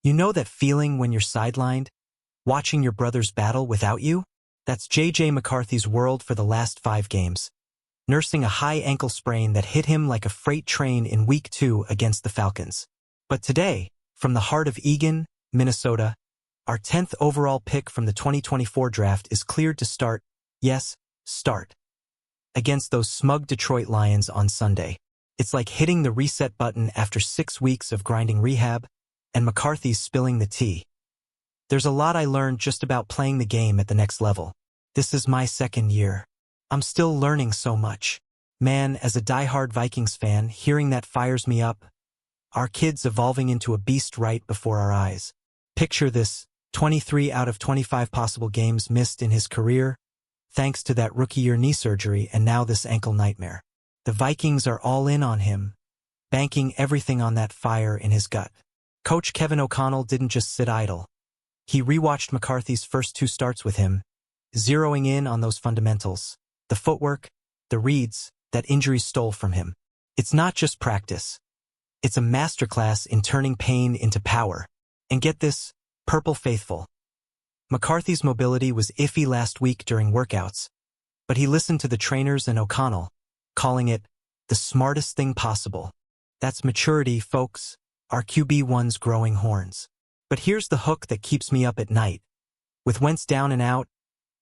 You know that feeling when you're sidelined, watching your brothers battle without you? That's J.J. McCarthy's world for the last 5 games, nursing a high ankle sprain that hit him like a freight train in Week 2 against the Falcons. But today, from the heart of Eagan, Minnesota, our 10th overall pick from the 2024 draft is cleared to start, yes, start, against those smug Detroit Lions on Sunday. It's like hitting the reset button after 6 weeks of grinding rehab, and McCarthy's spilling the tea. There's a lot I learned just about playing the game at the next level. This is my 2nd year. I'm still learning so much. Man, as a diehard Vikings fan, hearing that fires me up. Our kid's evolving into a beast right before our eyes. Picture this, 23 out of 25 possible games missed in his career, thanks to that rookie-year knee surgery and now this ankle nightmare. The Vikings are all in on him, banking everything on that fire in his gut. Coach Kevin O'Connell didn't just sit idle. He rewatched McCarthy's first 2 starts with him, zeroing in on those fundamentals, the footwork, the reads that injuries stole from him. It's not just practice. It's a masterclass in turning pain into power. And get this, Purple faithful. McCarthy's mobility was iffy last week during workouts, but he listened to the trainers and O'Connell, calling it the smartest thing possible. That's maturity, folks, our QB1's growing horns. But here's the hook that keeps me up at night. With Wentz down and out,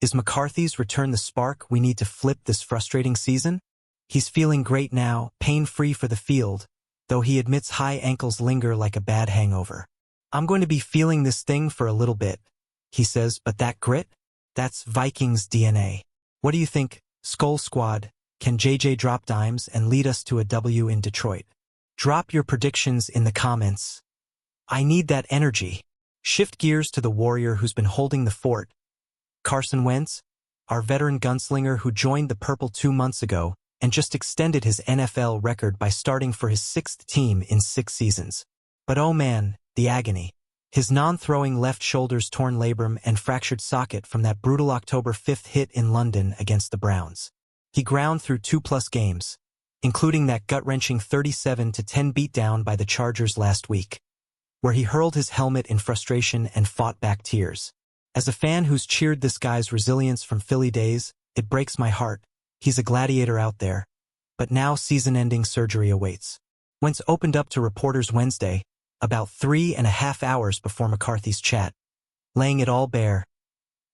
is McCarthy's return the spark we need to flip this frustrating season? He's feeling great now, pain-free for the field, though he admits high ankles linger like a bad hangover. I'm going to be feeling this thing for a little bit, he says, but that grit? That's Vikings DNA. What do you think, Skull Squad? Can JJ drop dimes and lead us to a W in Detroit? Drop your predictions in the comments. I need that energy. Shift gears to the warrior who's been holding the fort. Carson Wentz, our veteran gunslinger who joined the Purple 2 months ago and just extended his NFL record by starting for his 6th team in 6 seasons. But oh man, the agony. His non-throwing left shoulder's torn labrum and fractured socket from that brutal October 5th hit in London against the Browns. He ground through 2+ games, including that gut-wrenching 37-10 beatdown by the Chargers last week, where he hurled his helmet in frustration and fought back tears. As a fan who's cheered this guy's resilience from Philly days, it breaks my heart. He's a gladiator out there, but now season-ending surgery awaits. Wentz opened up to reporters Wednesday, about 3.5 hours before McCarthy's chat, laying it all bare.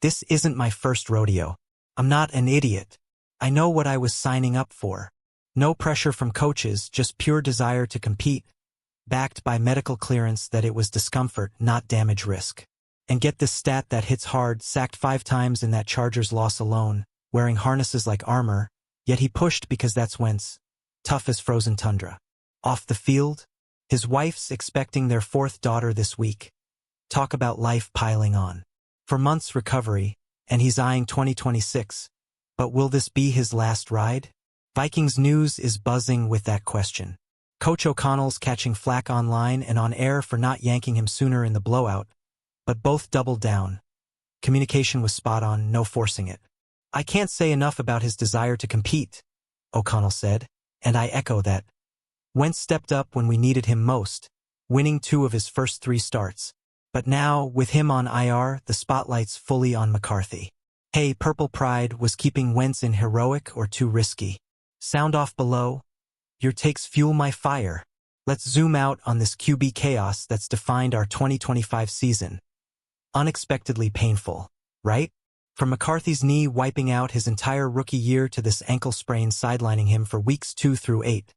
This isn't my first rodeo. I'm not an idiot. I know what I was signing up for. No pressure from coaches, just pure desire to compete, backed by medical clearance that it was discomfort, not damage risk. And get this stat that hits hard, sacked 5 times in that Chargers loss alone, wearing harnesses like armor, yet he pushed because that's Wentz, tough as frozen tundra. Off the field, his wife's expecting their 4th daughter this week. Talk about life piling on. For months recovery, and he's eyeing 2026. But will this be his last ride? Vikings news is buzzing with that question. Coach O'Connell's catching flack online and on air for not yanking him sooner in the blowout, but both doubled down. Communication was spot on, no forcing it. I can't say enough about his desire to compete, O'Connell said, and I echo that. Wentz stepped up when we needed him most, winning 2 of his first 3 starts. But now, with him on IR, the spotlight's fully on McCarthy. Hey, Purple Pride, was keeping Wentz in heroic or too risky? Sound off below. Your takes fuel my fire. Let's zoom out on this QB chaos that's defined our 2025 season. Unexpectedly painful, right? From McCarthy's knee wiping out his entire rookie year to this ankle sprain sidelining him for weeks 2 through 8.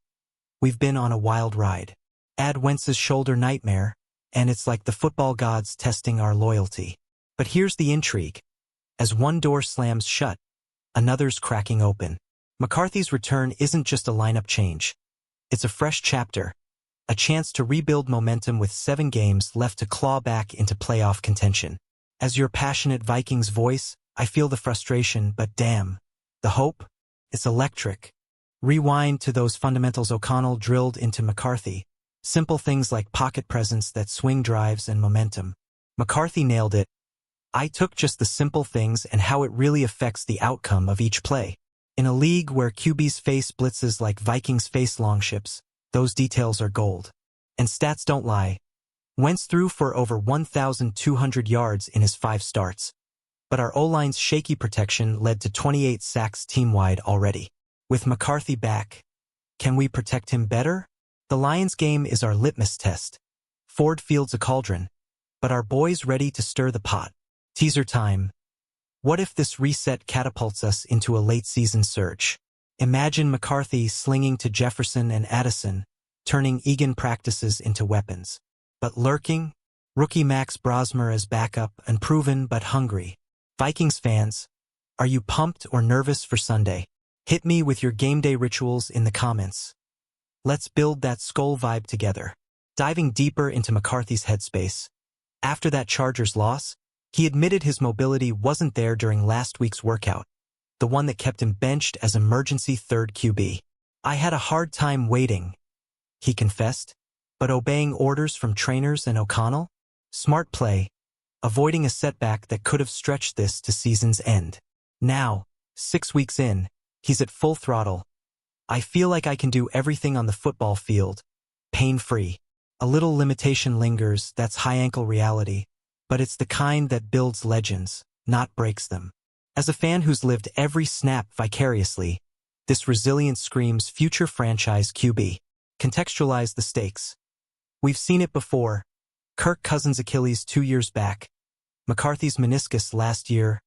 We've been on a wild ride. Add Wentz's shoulder nightmare, and it's like the football gods testing our loyalty. But here's the intrigue. As one door slams shut, another's cracking open. McCarthy's return isn't just a lineup change. It's a fresh chapter, a chance to rebuild momentum with 7 games left to claw back into playoff contention. As your passionate Vikings voice, I feel the frustration, but damn, the hope? It's electric. Rewind to those fundamentals O'Connell drilled into McCarthy. Simple things like pocket presence that swing drives and momentum. McCarthy nailed it. I took just the simple things and how it really affects the outcome of each play. In a league where QBs face blitzes like Vikings face longships, those details are gold. And stats don't lie. Wentz threw for over 1,200 yards in his 5 starts, but our O-line's shaky protection led to 28 sacks team-wide already. With McCarthy back, can we protect him better? The Lions game is our litmus test. Ford Field's a cauldron, but our boys ready to stir the pot. Teaser time. What if this reset catapults us into a late-season surge? Imagine McCarthy slinging to Jefferson and Addison, turning Egan practices into weapons. But lurking, rookie Max Brosmer as backup, unproven but hungry. Vikings fans, are you pumped or nervous for Sunday? Hit me with your game day rituals in the comments. Let's build that skull vibe together. Diving deeper into McCarthy's headspace. After that Chargers loss, he admitted his mobility wasn't there during last week's workout, the one that kept him benched as emergency third QB. I had a hard time waiting, he confessed, but obeying orders from trainers and O'Connell? Smart play, avoiding a setback that could have stretched this to season's end. Now, 6 weeks in, he's at full throttle. I feel like I can do everything on the football field, pain-free. A little limitation lingers, that's high ankle reality, but it's the kind that builds legends, not breaks them. As a fan who's lived every snap vicariously, this resilience screams future franchise QB. Contextualize the stakes. We've seen it before. Kirk Cousins' Achilles 2 years back, McCarthy's meniscus last year,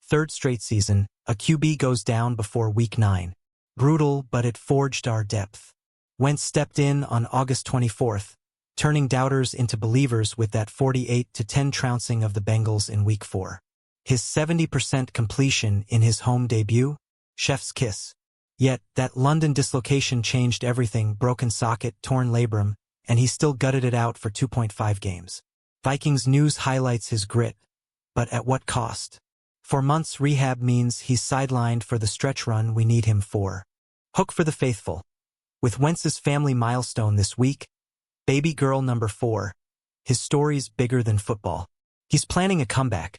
3rd straight season, a QB goes down before week 9. Brutal, but it forged our depth. Wentz stepped in on August 24th, turning doubters into believers with that 48-10 trouncing of the Bengals in week 4. His 70% completion in his home debut? Chef's kiss. Yet, that London dislocation changed everything, broken socket, torn labrum, and he still gutted it out for 2.5 games. Vikings news highlights his grit, but at what cost? For months, rehab means he's sidelined for the stretch run we need him for. Hook for the faithful. With Wentz's family milestone this week, baby girl number 4, his story's bigger than football. He's planning a comeback,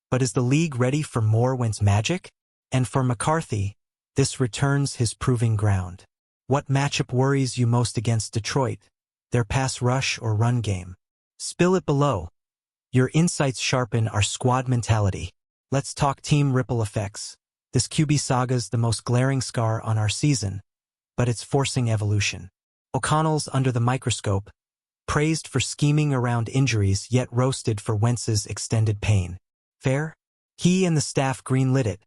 but is the league ready for more Wentz magic? And for McCarthy, this returns his proving ground. What matchup worries you most against Detroit? Their pass rush or run game? Spill it below. Your insights sharpen our squad mentality. Let's talk team ripple effects. This QB saga's the most glaring scar on our season, but it's forcing evolution. O'Connell's under the microscope, praised for scheming around injuries yet roasted for Wentz's extended pain. Fair? He and the staff greenlit it,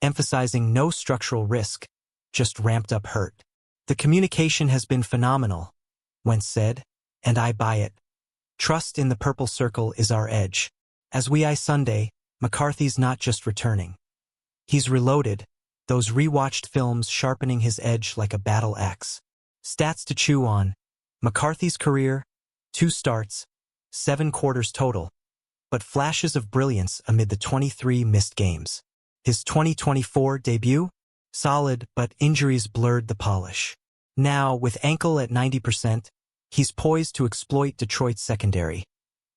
emphasizing no structural risk, just ramped up hurt. The communication has been phenomenal, Wentz said, and I buy it. Trust in the purple circle is our edge. As we eye Sunday, McCarthy's not just returning. He's reloaded, those rewatched films sharpening his edge like a battle axe. Stats to chew on. McCarthy's career, 2 starts, 7 quarters total, but flashes of brilliance amid the 23 missed games. His 2024 debut? Solid, but injuries blurred the polish. Now, with ankle at 90%, he's poised to exploit Detroit's secondary,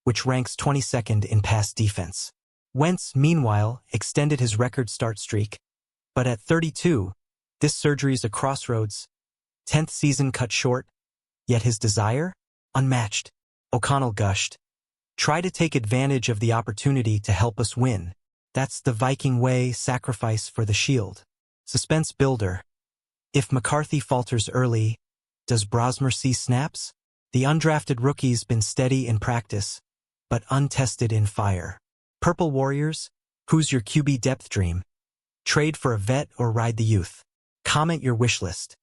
which ranks 22nd in pass defense. Wentz, meanwhile, extended his record start streak, but at 32, this surgery's a crossroads. 10th season cut short, yet his desire? Unmatched. O'Connell gushed. Try to take advantage of the opportunity to help us win. That's the Viking way, sacrifice for the shield. Suspense builder. If McCarthy falters early, does Brosmer see snaps? The undrafted rookie's been steady in practice, but untested in fire. Purple Warriors, who's your QB depth dream? Trade for a vet or ride the youth? Comment your wish list.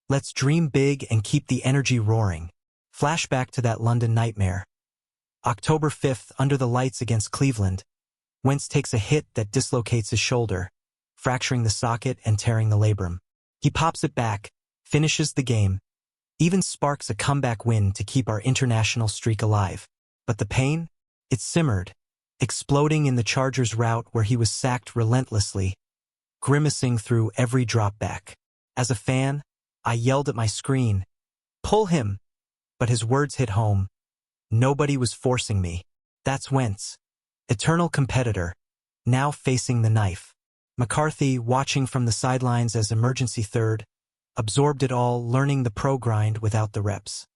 Let's dream big and keep the energy roaring. Flashback to that London nightmare. October 5th, under the lights against Cleveland, Wentz takes a hit that dislocates his shoulder, fracturing the socket and tearing the labrum. He pops it back, finishes the game, even sparks a comeback win to keep our international streak alive. But the pain? It simmered, exploding in the Chargers' route where he was sacked relentlessly, grimacing through every drop back. As a fan, I yelled at my screen, "Pull him!" But his words hit home. Nobody was forcing me. That's Wentz. Eternal competitor, now facing the knife. McCarthy, watching from the sidelines as emergency third, absorbed it all, learning the pro grind without the reps.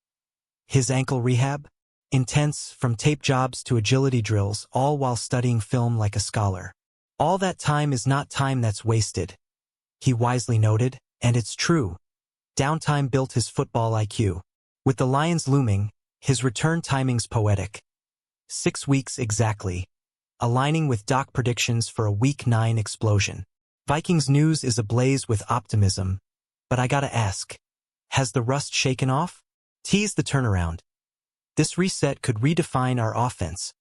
His ankle rehab? Intense, from tape jobs to agility drills, all while studying film like a scholar. All that time is not time that's wasted, he wisely noted, and it's true. Downtime built his football IQ. With the Lions looming, his return timing's poetic. 6 weeks exactly, aligning with Doc predictions for a Week 9 explosion. Vikings news is ablaze with optimism, but I gotta ask, has the rust shaken off? Tease the turnaround. This reset could redefine our offense,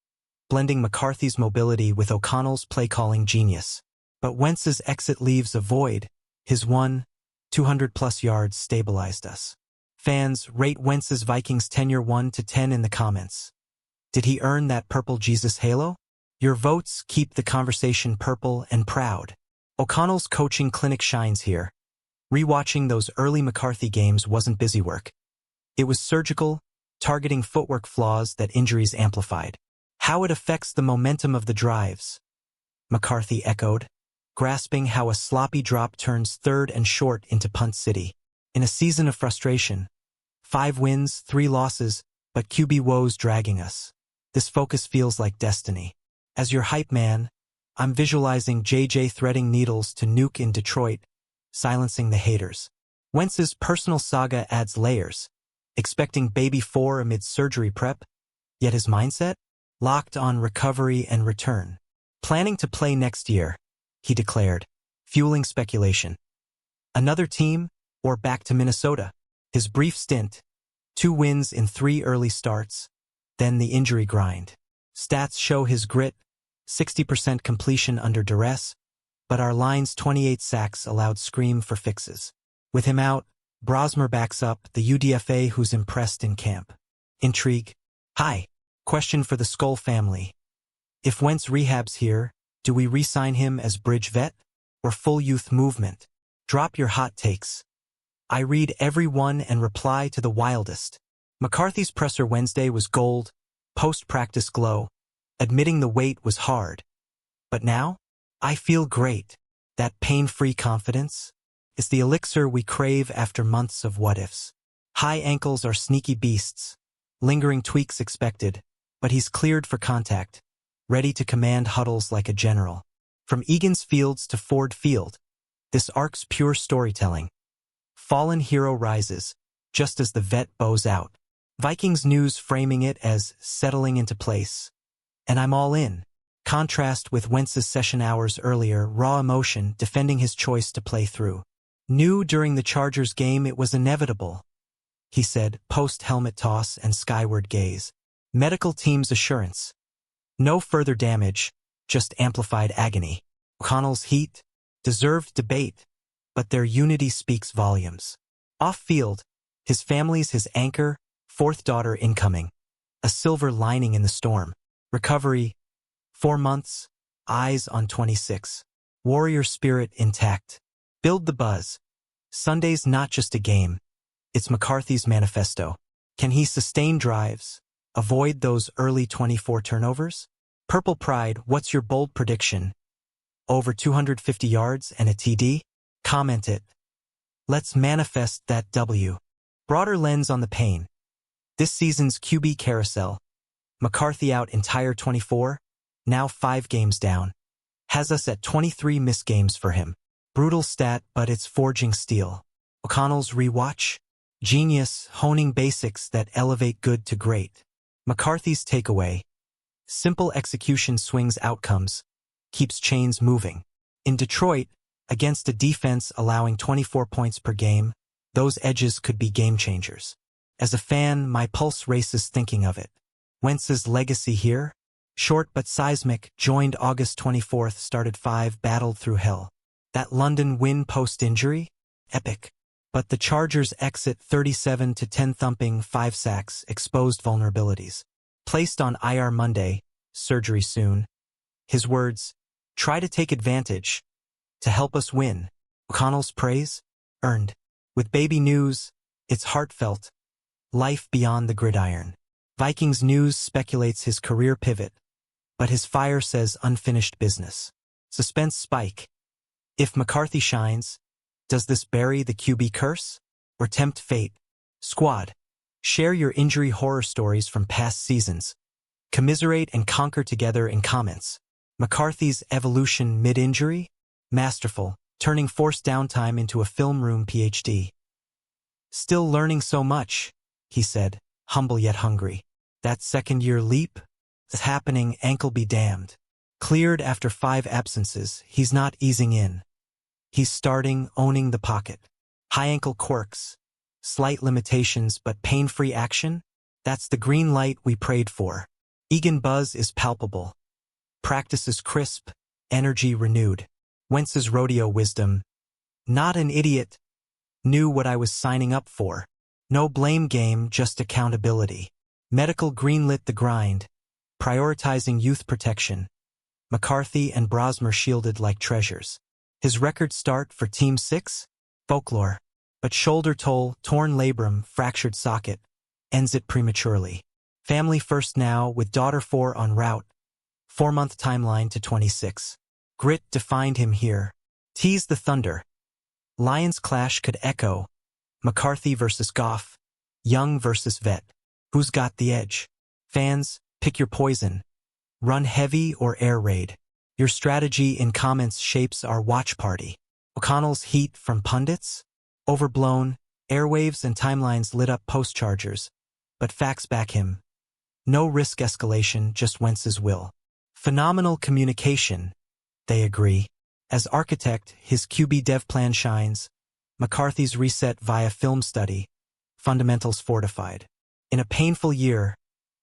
blending McCarthy's mobility with O'Connell's play-calling genius. But Wentz's exit leaves a void. His 200-plus yards stabilized us. Fans, rate Wentz's Vikings tenure 1 to 10 in the comments. Did he earn that purple Jesus halo? Your votes keep the conversation purple and proud. O'Connell's coaching clinic shines here. Rewatching those early McCarthy games wasn't busy work. It was surgical, targeting footwork flaws that injuries amplified. How it affects the momentum of the drives, McCarthy echoed, grasping how a sloppy drop turns 3rd and short into punt city. In a season of frustration, 5 wins, 3 losses, but QB woes dragging us. This focus feels like destiny. As your hype man, I'm visualizing JJ threading needles to nuke in Detroit, silencing the haters. Wentz's personal saga adds layers, expecting baby 4 amid surgery prep, yet his mindset? Locked on recovery and return. Planning to play next year, he declared, fueling speculation. Another team, or back to Minnesota? His brief stint, 2 wins in 3 early starts, then the injury grind. Stats show his grit, 60% completion under duress, but our line's 28 sacks allowed scream for fixes. With him out, Brosmer backs up the UDFA who's impressed in camp. Intrigue? Hi. Question for the Skull family. If Wentz rehabs here, do we re-sign him as bridge vet or full youth movement? Drop your hot takes. I read every one and reply to the wildest. McCarthy's presser Wednesday was gold, post-practice glow, admitting the wait was hard. But now, I feel great. That pain-free confidence is the elixir we crave after months of what-ifs. High ankles are sneaky beasts, lingering tweaks expected, but he's cleared for contact, ready to command huddles like a general. From Egan's Fields to Ford Field, this arc's pure storytelling. Fallen hero rises, just as the vet bows out. Vikings news framing it as settling into place. And I'm all in. Contrast with Wentz's session hours earlier, raw emotion defending his choice to play through. Knew during the Chargers game it was inevitable, he said, post-helmet toss and skyward gaze. Medical team's assurance. No further damage, just amplified agony. O'Connell's heat, deserved debate, but their unity speaks volumes. Off-field, his family's his anchor, 4th daughter incoming. A silver lining in the storm. Recovery, 4 months, eyes on 26. Warrior spirit intact. Build the buzz. Sunday's not just a game. It's McCarthy's manifesto. Can he sustain drives? Avoid those early 24 turnovers? Purple Pride, what's your bold prediction? Over 250 yards and a TD? Comment it. Let's manifest that W. Broader lens on the pain. This season's QB carousel. McCarthy out entire 24, now 5 games down. Has us at 23 missed games for him. Brutal stat, but it's forging steel. O'Connell's rewatch. Genius, honing basics that elevate good to great. McCarthy's takeaway. Simple execution swings outcomes, keeps chains moving. In Detroit, against a defense allowing 24 points per game, those edges could be game changers. As a fan, my pulse races thinking of it. Wentz's legacy here? Short but seismic, joined August 24th, started 5, battled through hell. That London win post-injury? Epic. But the Chargers' exit 37-10 thumping, 5 sacks, exposed vulnerabilities. Placed on IR Monday, surgery soon. His words, try to take advantage, to help us win. O'Connell's praise? Earned. With baby news, it's heartfelt. Life beyond the gridiron. Vikings news speculates his career pivot, but his fire says unfinished business. Suspense spike. If McCarthy shines, does this bury the QB curse? Or tempt fate? Squad. Share your injury horror stories from past seasons. Commiserate and conquer together in comments. McCarthy's evolution mid-injury? Masterful, turning forced downtime into a film room PhD. Still learning so much, he said, humble yet hungry. That second-year leap? It's happening, ankle be damned. Cleared after 5 absences, he's not easing in. He's starting, owning the pocket. High ankle quirks. Slight limitations but pain-free action? That's the green light we prayed for. Egan buzz is palpable. Practice is crisp, energy renewed. Wentz's rodeo wisdom. Not an idiot. Knew what I was signing up for. No blame game, just accountability. Medical greenlit the grind. Prioritizing youth protection. McCarthy and Brosmer shielded like treasures. His record start for Team 6? Folklore. But shoulder toll, torn labrum, fractured socket. Ends it prematurely. Family first now with daughter 4 en route. 4-month timeline to 26. Grit defined him here. Tease the thunder. Lions clash could echo. McCarthy versus Goff. Young versus vet. Who's got the edge? Fans, pick your poison. Run heavy or air raid. Your strategy in comments shapes our watch party. O'Connell's heat from pundits? Overblown, airwaves and timelines lit up post-chargers. But facts back him. No risk escalation, just Wentz's will. Phenomenal communication, they agree. As architect, his QB dev plan shines. McCarthy's reset via film study. Fundamentals fortified. In a painful year,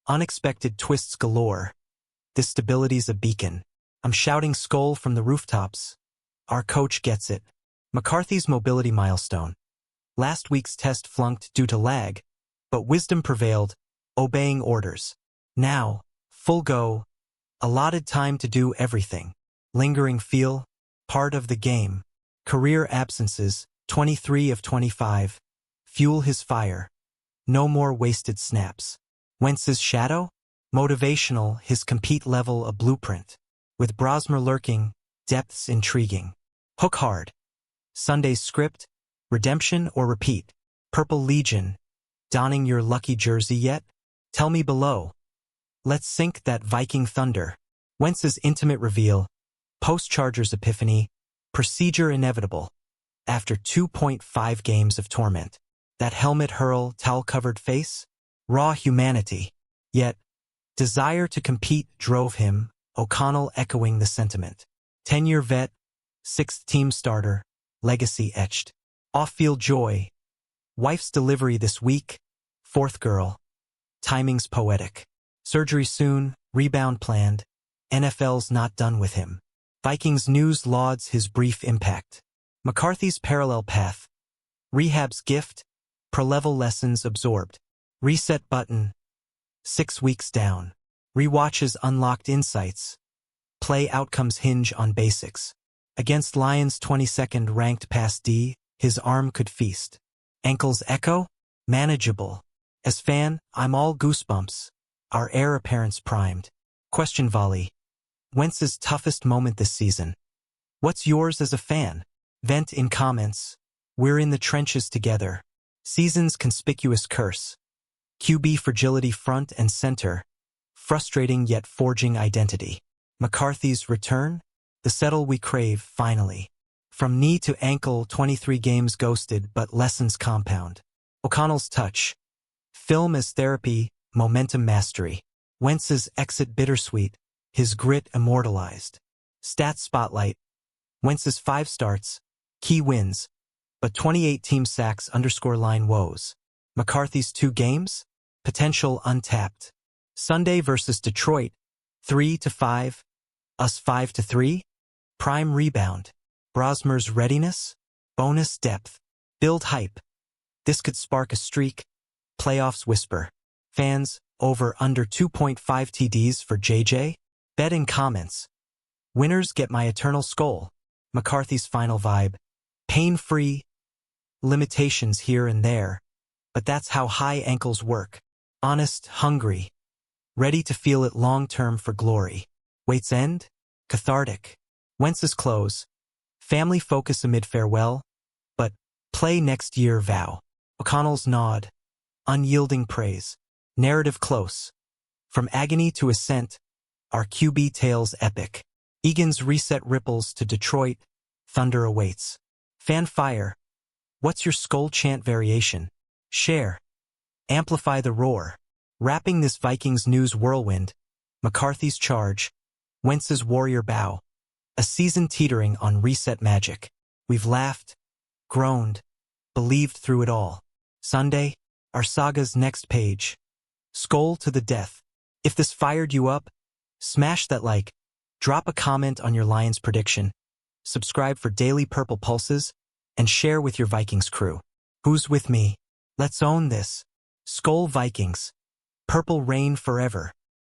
unexpected twists galore. This stability's a beacon. I'm shouting Skoll from the rooftops. Our coach gets it. McCarthy's mobility milestone. Last week's test flunked due to lag, but wisdom prevailed, obeying orders. Now, full go, allotted time to do everything. Lingering feel, part of the game. Career absences, 23 of 25. Fuel his fire. No more wasted snaps. Wentz's shadow? Motivational, his compete level a blueprint. With Brosmer lurking, depths intriguing. Hook hard. Sunday's script, redemption or repeat. Purple Legion, donning your lucky jersey yet? Tell me below. Let's sync that Viking thunder. Wentz's intimate reveal, post-Chargers epiphany, procedure inevitable. After 2.5 games of torment. That helmet hurl, towel-covered face? Raw humanity. Yet, desire to compete drove him, O'Connell echoing the sentiment. 10-year vet, 6th team starter, legacy etched. Off-field joy. Wife's delivery this week, 4th girl. Timing's poetic. Surgery soon, rebound planned. NFL's not done with him. Vikings news lauds his brief impact. McCarthy's parallel path. Rehab's gift, pro-level lessons absorbed. Reset button. 6 weeks down. Rewatches unlocked insights. Play outcomes hinge on basics. Against Lions 22nd ranked past D, his arm could feast. Ankles echo? Manageable. As fan, I'm all goosebumps. Our heir appearance primed. Question volley. Wentz's toughest moment this season. What's yours as a fan? Vent in comments. We're in the trenches together. Season's conspicuous curse. QB fragility front and center. Frustrating yet forging identity. McCarthy's return? The settle we crave, finally. From knee to ankle, 23 games ghosted, but lessons compound. O'Connell's touch. Film as therapy, momentum mastery. Wentz's exit bittersweet, his grit immortalized. Stats spotlight. Wentz's 5 starts, key wins, but 28 team sacks underscore line woes. McCarthy's 2 games? Potential untapped. Sunday versus Detroit, 3-5. Us 5-3? Prime rebound. Brosmer's readiness? Bonus depth. Build hype. This could spark a streak. Playoffs whisper. Fans, over under 2.5 TDs for JJ? Bet in comments. Winners get my eternal Skoll. McCarthy's final vibe. Pain-free. Limitations here and there. But that's how high ankles work. Honest, hungry. Ready to feel it long-term for glory. Wait's end? Cathartic. Wentz's close. Family focus amid farewell. But play next year vow. O'Connell's nod. Unyielding praise. Narrative close. From agony to ascent, our QB tales epic. Egan's reset ripples to Detroit, thunder awaits. Fan fire. What's your skull chant variation? Share. Amplify the roar. Wrapping this Vikings news whirlwind, McCarthy's charge, Wentz's warrior bow. A season teetering on reset magic. We've laughed, groaned, believed through it all. Sunday, our saga's next page. Skol to the death. If this fired you up, smash that like, drop a comment on your Lions prediction, subscribe for daily Purple Pulses, and share with your Vikings crew. Who's with me? Let's own this. Skol Vikings. Purple reign forever.